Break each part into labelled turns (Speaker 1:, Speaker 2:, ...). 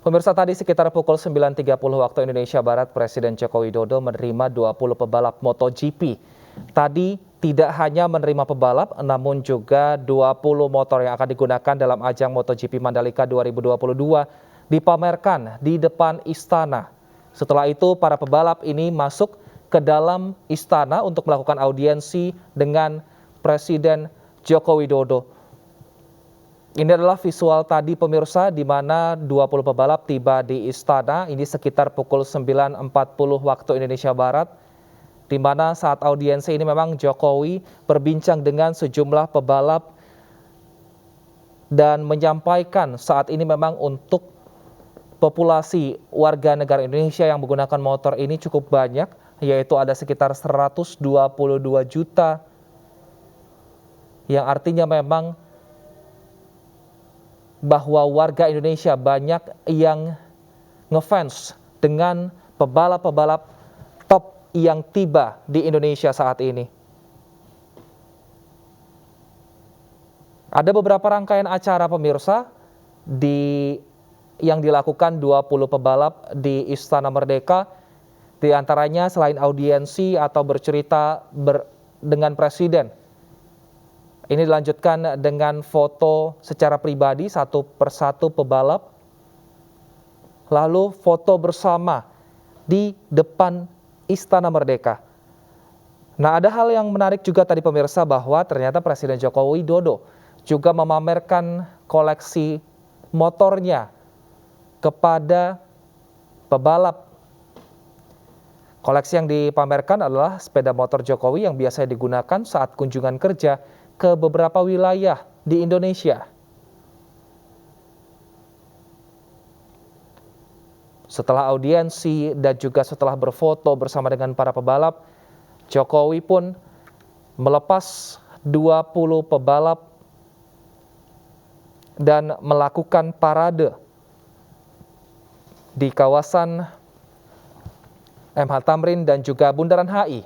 Speaker 1: Pemirsa, tadi sekitar pukul 9.30 waktu Indonesia Barat, Presiden Joko Widodo menerima 20 pebalap MotoGP. Tadi tidak hanya menerima pebalap, namun juga 20 motor yang akan digunakan dalam ajang MotoGP Mandalika 2022 dipamerkan di depan istana. Setelah itu, para pebalap ini masuk ke dalam istana untuk melakukan audiensi dengan Presiden Joko Widodo. Ini adalah visual tadi pemirsa, di mana 20 pebalap tiba di istana. Ini sekitar pukul 9.40 waktu Indonesia Barat, di mana saat audiensi ini memang Jokowi berbincang dengan sejumlah pebalap dan menyampaikan saat ini memang untuk populasi warga negara Indonesia yang menggunakan motor ini cukup banyak, yaitu ada sekitar 122 juta, yang artinya memang bahwa warga Indonesia banyak yang ngefans dengan pebalap-pebalap top yang tiba di Indonesia saat ini. Ada beberapa rangkaian acara pemirsa yang dilakukan 20 pebalap di Istana Merdeka. Di antaranya selain audiensi atau bercerita dengan Presiden, ini dilanjutkan dengan foto secara pribadi satu persatu pebalap, lalu foto bersama di depan Istana Merdeka. Nah, ada hal yang menarik juga tadi pemirsa, bahwa ternyata Presiden Joko Widodo juga memamerkan koleksi motornya kepada pebalap. Koleksi yang dipamerkan adalah sepeda motor Jokowi yang biasa digunakan saat kunjungan kerja ke beberapa wilayah di Indonesia. Setelah audiensi dan juga setelah berfoto bersama dengan para pebalap, Jokowi pun melepas 20 pebalap dan melakukan parade di kawasan MH Tamrin dan juga Bundaran HI.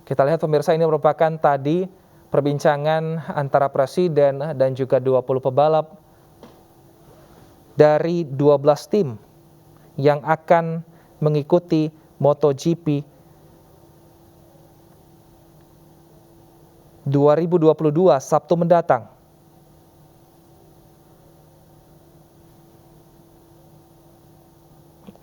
Speaker 1: Kita lihat pemirsa, ini merupakan tadi perbincangan antara Presiden dan juga 20 pebalap dari 12 tim yang akan mengikuti MotoGP 2022 Sabtu mendatang.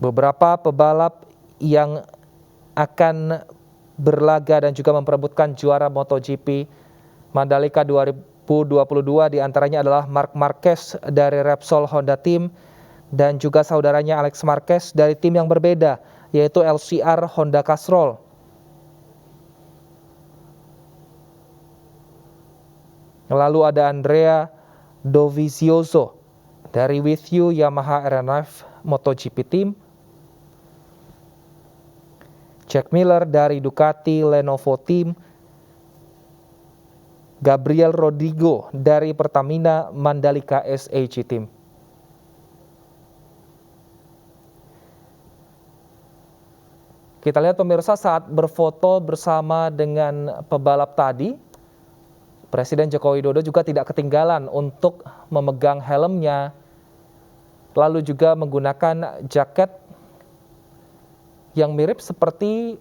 Speaker 1: Beberapa pebalap yang akan berlaga dan juga memperebutkan juara MotoGP Mandalika 2022 diantaranya adalah Marc Marquez dari Repsol Honda Team dan juga saudaranya Alex Marquez dari tim yang berbeda, yaitu LCR Honda Castrol. Lalu ada Andrea Dovizioso dari With You Yamaha R&F MotoGP Team, Jack Miller dari Ducati Lenovo Team, Gabriel Rodrigo dari Pertamina Mandalika SAG Team. Kita lihat pemirsa, saat berfoto bersama dengan pebalap tadi, Presiden Joko Widodo juga tidak ketinggalan untuk memegang helmnya, lalu juga menggunakan jaket yang mirip seperti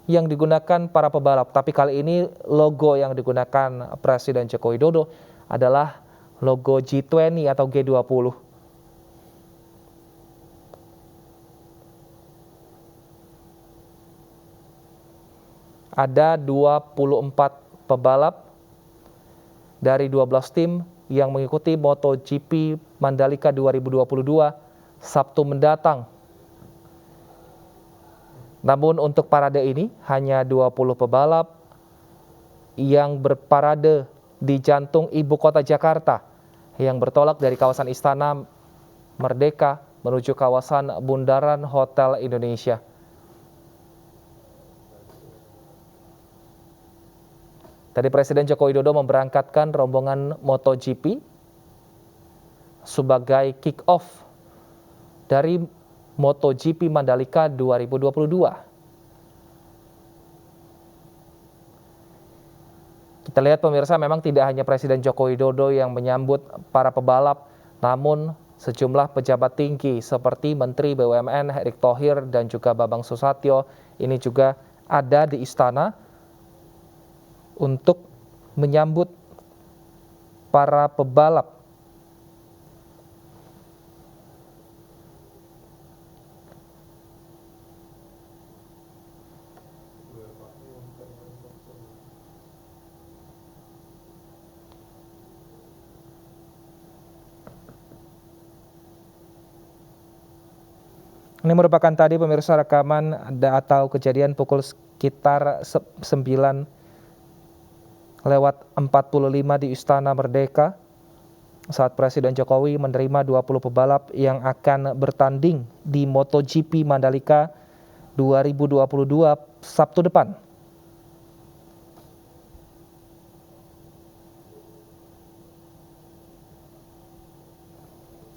Speaker 1: yang digunakan para pebalap. Tapi kali ini logo yang digunakan Presiden Joko Widodo adalah logo G20 atau G20. Ada 24 pebalap dari 12 tim yang mengikuti MotoGP Mandalika 2022 Sabtu mendatang. Namun untuk parade ini hanya 20 pebalap yang berparade di jantung ibu kota Jakarta, yang bertolak dari kawasan Istana Merdeka menuju kawasan Bundaran Hotel Indonesia. Tadi Presiden Joko Widodo memberangkatkan rombongan MotoGP sebagai kick-off dari MotoGP Mandalika 2022. Kita lihat pemirsa, memang tidak hanya Presiden Joko Widodo yang menyambut para pebalap, namun sejumlah pejabat tinggi seperti Menteri BUMN Erick Thohir dan juga Bambang Susatyo ini juga ada di istana untuk menyambut para pebalap. Ini merupakan tadi pemirsa rekaman atau kejadian pukul sekitar 9:45 di Istana Merdeka saat Presiden Jokowi menerima 20 pebalap yang akan bertanding di MotoGP Mandalika 2022 Sabtu depan.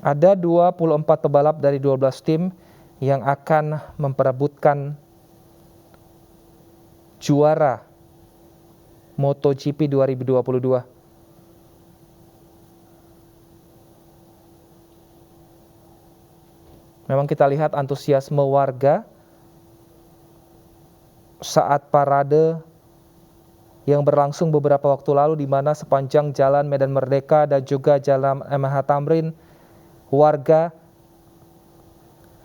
Speaker 1: Ada 24 pebalap dari 12 tim yang akan memperebutkan juara MotoGP 2022. Memang kita lihat antusiasme warga saat parade yang berlangsung beberapa waktu lalu, di mana sepanjang Jalan Medan Merdeka dan juga Jalan MH Tamrin, warga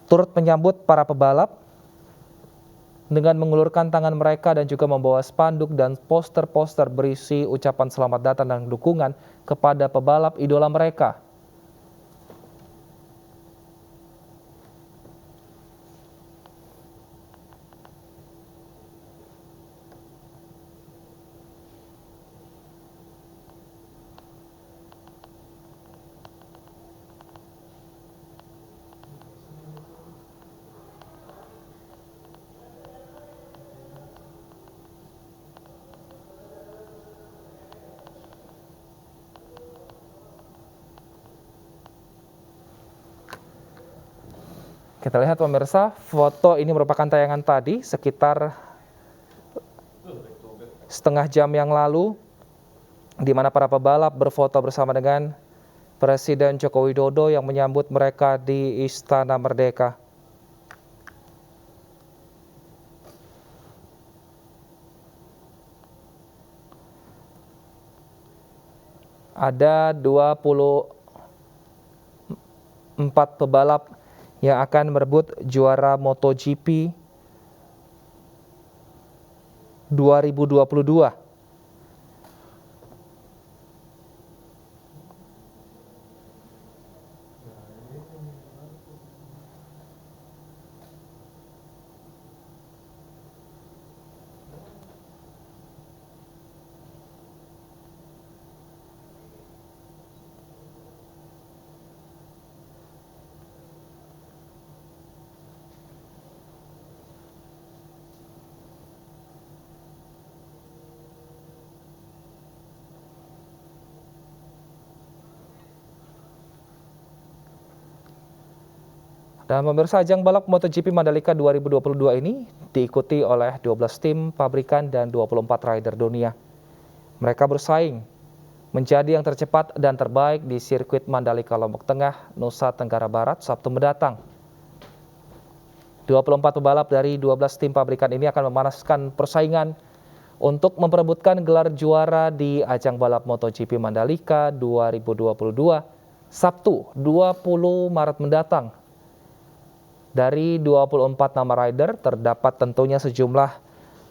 Speaker 1: turut menyambut para pebalap dengan mengulurkan tangan mereka dan juga membawa spanduk dan poster-poster berisi ucapan selamat datang dan dukungan kepada pebalap idola mereka. Kita lihat pemirsa, foto ini merupakan tayangan tadi sekitar setengah jam yang lalu, di mana para pebalap berfoto bersama dengan Presiden Joko Widodo yang menyambut mereka di Istana Merdeka. Ada 24 pebalap yang akan merebut juara MotoGP 2022. Dan pemirsa, ajang balap MotoGP Mandalika 2022 ini diikuti oleh 12 tim pabrikan dan 24 rider dunia. Mereka bersaing menjadi yang tercepat dan terbaik di sirkuit Mandalika Lombok Tengah, Nusa Tenggara Barat, Sabtu mendatang. 24 pebalap dari 12 tim pabrikan ini akan memanaskan persaingan untuk memperebutkan gelar juara di ajang balap MotoGP Mandalika 2022, Sabtu 20 Maret mendatang. Dari 24 nama rider terdapat tentunya sejumlah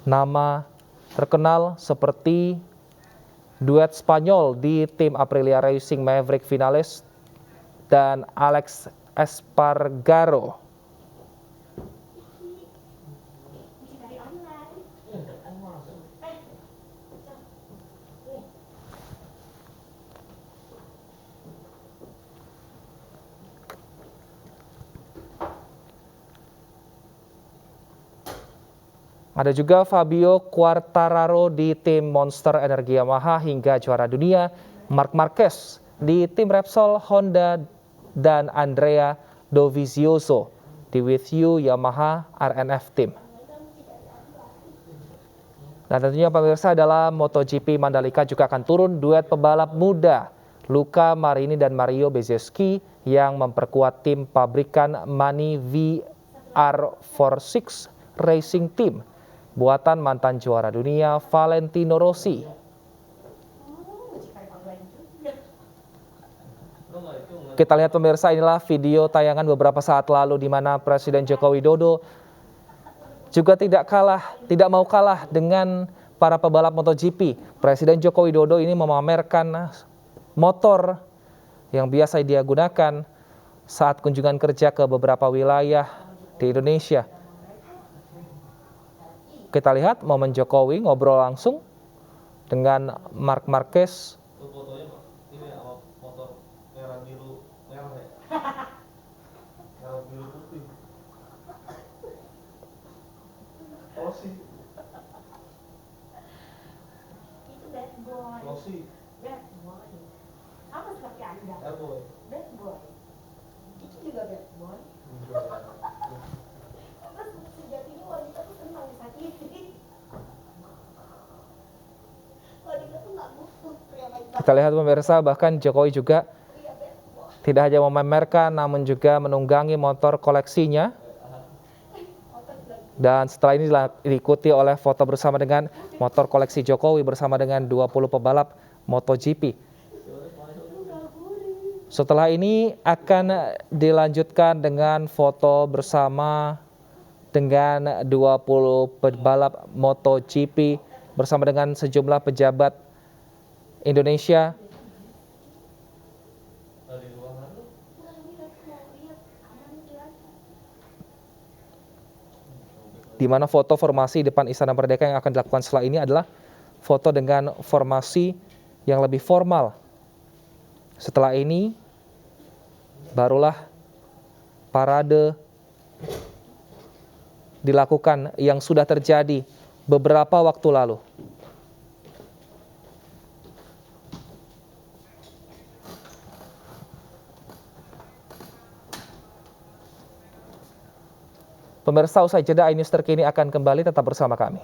Speaker 1: nama terkenal seperti duet Spanyol di tim Aprilia Racing Maverick Vinales dan Alex Espargaro. Ada juga Fabio Quartararo di tim Monster Energi Yamaha hingga juara dunia, Marc Marquez di tim Repsol Honda, dan Andrea Dovizioso di With You Yamaha RNF Team. Nah, tentunya pemirsa, dalam MotoGP Mandalika juga akan turun duet pebalap muda Luca Marini dan Mario Bezzecchi yang memperkuat tim pabrikan Mani VR46 Racing Team buatan mantan juara dunia Valentino Rossi. Kita lihat pemirsa, inilah video tayangan beberapa saat lalu di mana Presiden Joko Widodo juga tidak mau kalah dengan para pebalap MotoGP. Presiden Joko Widodo ini memamerkan motor yang biasa dia gunakan saat kunjungan kerja ke beberapa wilayah di Indonesia. Kita lihat momen Jokowi ngobrol langsung dengan Marc Marquez.
Speaker 2: Rossi. Itu bad boy. Rossi. Bad boy. Sama seperti Anda. Bad boy. Bad boy. Itu juga bad boy. Terus sejatinya wanita tuh senang disakiti. Wanita tuh nggak butuh pria baik-baik.
Speaker 1: Kita lihat pemirsa, bahkan Jokowi juga tidak hanya memamerkan namun juga menunggangi motor koleksinya. Dan setelah ini diikuti oleh foto bersama dengan motor koleksi Jokowi bersama dengan 20 pebalap MotoGP. Setelah ini akan dilanjutkan dengan foto bersama dengan 20 pebalap MotoGP bersama dengan sejumlah pejabat Indonesia. Di mana foto formasi depan Istana Merdeka yang akan dilakukan setelah ini adalah foto dengan formasi yang lebih formal. Setelah ini barulah parade dilakukan yang sudah terjadi beberapa waktu lalu. Pemirsa, usai jeda iNews terkini akan kembali, tetap bersama kami.